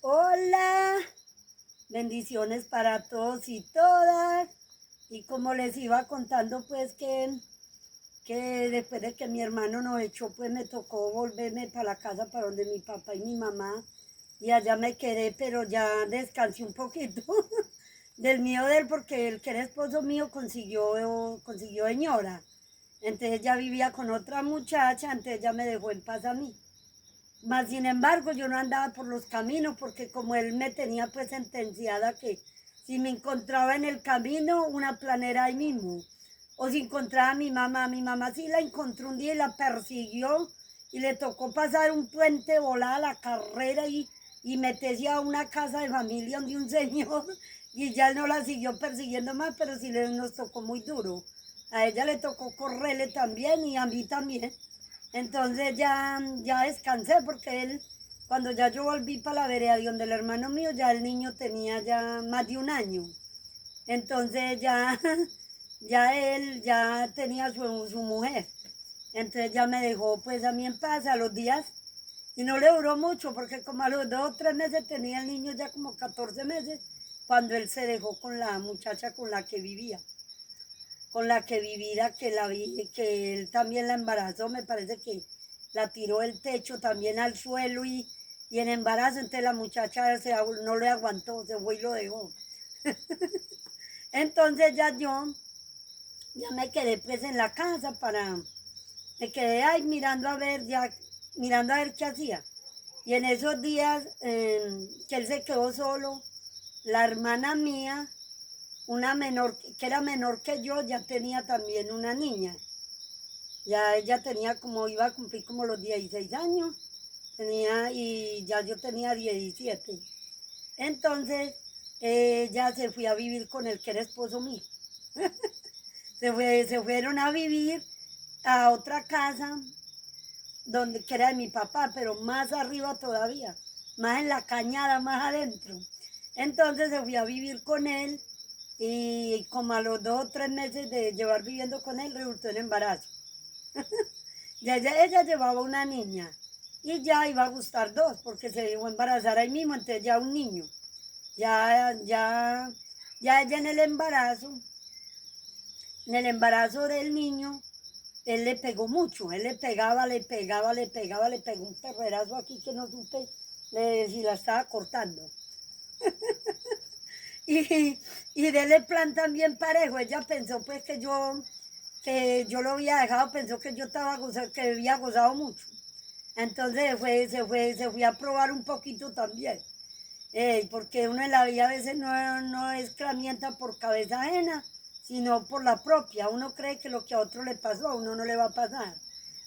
Hola, bendiciones para todos y todas. Y como les iba contando, pues que después de que mi hermano nos echó, pues me tocó volverme para la casa para donde mi papá y mi mamá. Y allá me quedé, pero ya descansé un poquito del mío de él, porque el que era esposo mío consiguió señora. Entonces ya vivía con otra muchacha, entonces ya me dejó en paz a mí. Mas, sin embargo, yo no andaba por los caminos porque como él me tenía pues sentenciada que si me encontraba en el camino, una planera ahí mismo. O si encontraba a mi mamá sí la encontró un día y la persiguió y le tocó pasar un puente, volar a la carrera y meterse a una casa de familia donde un señor y ya él no la siguió persiguiendo más, pero sí nos tocó muy duro. A ella le tocó correrle también y a mí también. Entonces ya descansé porque él, cuando ya yo volví para la vereda de donde el hermano mío, ya el niño tenía ya más de un año. Entonces ya él ya tenía su mujer. Entonces ya me dejó pues a mí en paz a los días. Y no le duró mucho porque como a los 2 o 3 meses tenía el niño ya como 14 meses cuando él se dejó con la muchacha con la que vivía, que él también la embarazó, me parece que la tiró del techo también al suelo y en embarazo, entonces la muchacha no le aguantó, se fue y lo dejó. Entonces ya me quedé pues en la casa me quedé ahí mirando a ver qué hacía. Y en esos días que él se quedó solo, la hermana mía, una menor, que era menor que yo, ya tenía también una niña. Ya ella tenía iba a cumplir como los 16 años, y ya yo tenía 17. Entonces, ella se fue a vivir con el que era esposo mío. Se fueron a vivir a otra casa, que era de mi papá, pero más arriba todavía, más en la cañada, más adentro. Entonces se fue a vivir con él y como a los 2 o 3 meses de llevar viviendo con él, resultó en embarazo. Ella llevaba una niña y ya iba a gustar dos porque se dejó embarazar ahí mismo, entonces ya un niño. Ya, ya, ya ella en el embarazo del niño, él le pegó mucho, él le pegaba, le pegaba, le pegaba, le pegó un perrerazo aquí que no supe si la estaba cortando. Y, y dele plan también parejo, ella pensó pues que yo lo había dejado, pensó que yo estaba gozando, que había gozado mucho. Entonces se fue a probar un poquito también. Porque uno en la vida a veces no es escramienta por cabeza ajena, sino por la propia. Uno cree que lo que a otro le pasó, a uno no le va a pasar.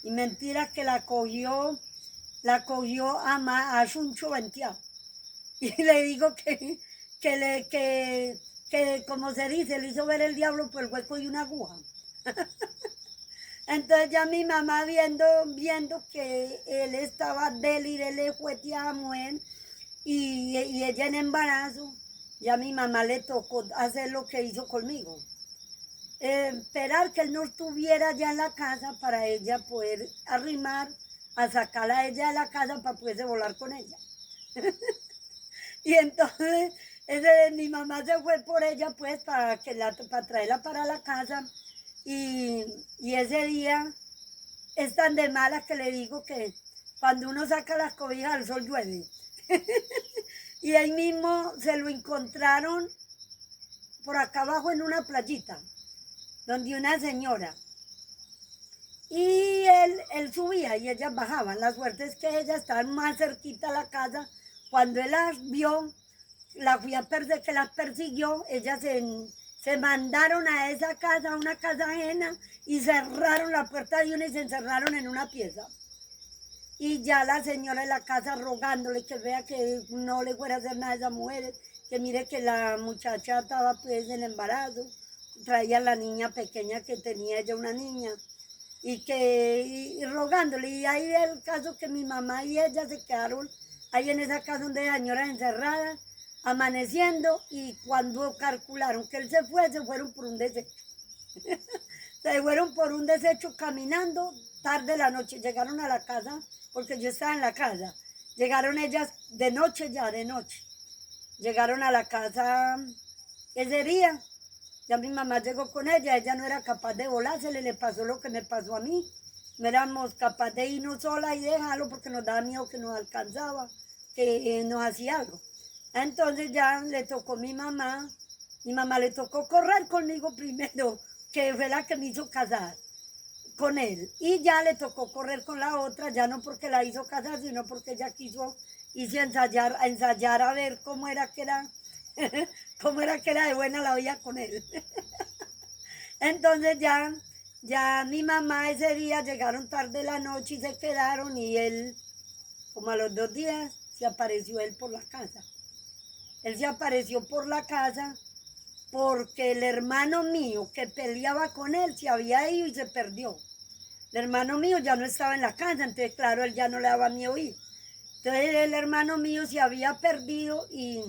Y mentira que la cogió a Chuncho Venteado. Y le digo que, como se dice, le hizo ver el diablo por el hueco de una aguja. Entonces ya mi mamá viendo que él estaba débil, él le jueteaba a mujer y ella en embarazo, ya a mi mamá le tocó hacer lo que hizo conmigo. Esperar que él no estuviera ya en la casa para ella poder arrimar a sacarla a ella de la casa para poderse volar con ella. Y entonces mi mamá se fue por ella pues para traerla para la casa y, y ese día es tan de mala que le digo que cuando uno saca las cobijas al sol llueve. Y ahí mismo se lo encontraron por acá abajo en una playita, donde una señora. Y él subía y ellas bajaban. La suerte es que ellas estaban más cerquita a la casa. Cuando él las vio, la fui a perder, que las persiguió, ellas se mandaron a esa casa, a una casa ajena, y cerraron la puerta de una y se encerraron en una pieza. Y ya la señora de la casa rogándole que vea que no le fuera a hacer nada a esas mujeres, que mire que la muchacha estaba pues en embarazo, traía a la niña pequeña que tenía ella una niña, y rogándole. Y ahí el caso que mi mamá y ella se quedaron ahí en esa casa donde hay señoras encerradas, amaneciendo, y cuando calcularon que él se fueron por un desecho. Se fueron por un desecho caminando, tarde de la noche, llegaron a la casa, porque yo estaba en la casa, Llegaron ellas de noche ya, de noche. Llegaron a la casa ese día. Ya mi mamá llegó con ella no era capaz de volársele, le pasó lo que me pasó a mí. No éramos capaces de irnos sola y dejarlo porque nos daba miedo que nos alcanzaba, que nos hacía algo. Entonces ya le tocó mi mamá le tocó correr conmigo primero, que fue la que me hizo casar con él. Y ya le tocó correr con la otra, ya no porque la hizo casar, sino porque ella hizo ensayar a ver cómo era que era de buena la vida con él. Entonces ya mi mamá ese día llegaron tarde la noche y se quedaron y él, como a los 2 días, se apareció él por la casa. Él se apareció por la casa porque el hermano mío que peleaba con él se había ido y se perdió. El hermano mío ya no estaba en la casa, entonces claro, él ya no le daba miedo ir. Entonces el hermano mío se había perdido y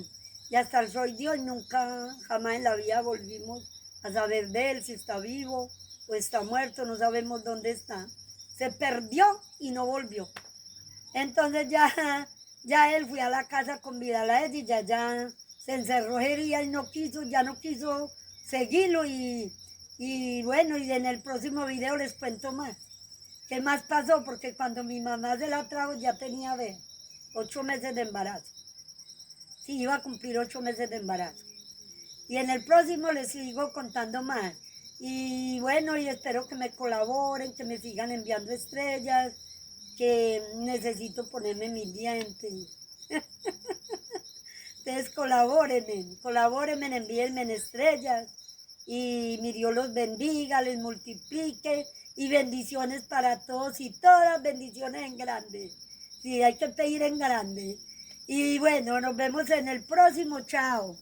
hasta el sol de hoy nunca, jamás en la vida volvimos a saber de él, si está vivo o está muerto, no sabemos dónde está. Se perdió y no volvió. Entonces ya él fue a la casa a convidarla a ella y ya se encerró ese día y ya no quiso seguirlo y bueno, y en el próximo video les cuento más. ¿Qué más pasó? Porque cuando mi mamá se la trajo ya tenía, 8 meses de embarazo. Sí, iba a cumplir 8 meses de embarazo. Y en el próximo les sigo contando más. Y bueno, y espero que me colaboren, que me sigan enviando estrellas, que necesito ponerme mis dientes. Ustedes colabórenme, envíenme en estrellas. Y mi Dios los bendiga, les multiplique y bendiciones para todos y todas, bendiciones en grande. Sí, hay que pedir en grande. Y bueno, nos vemos en el próximo, chao.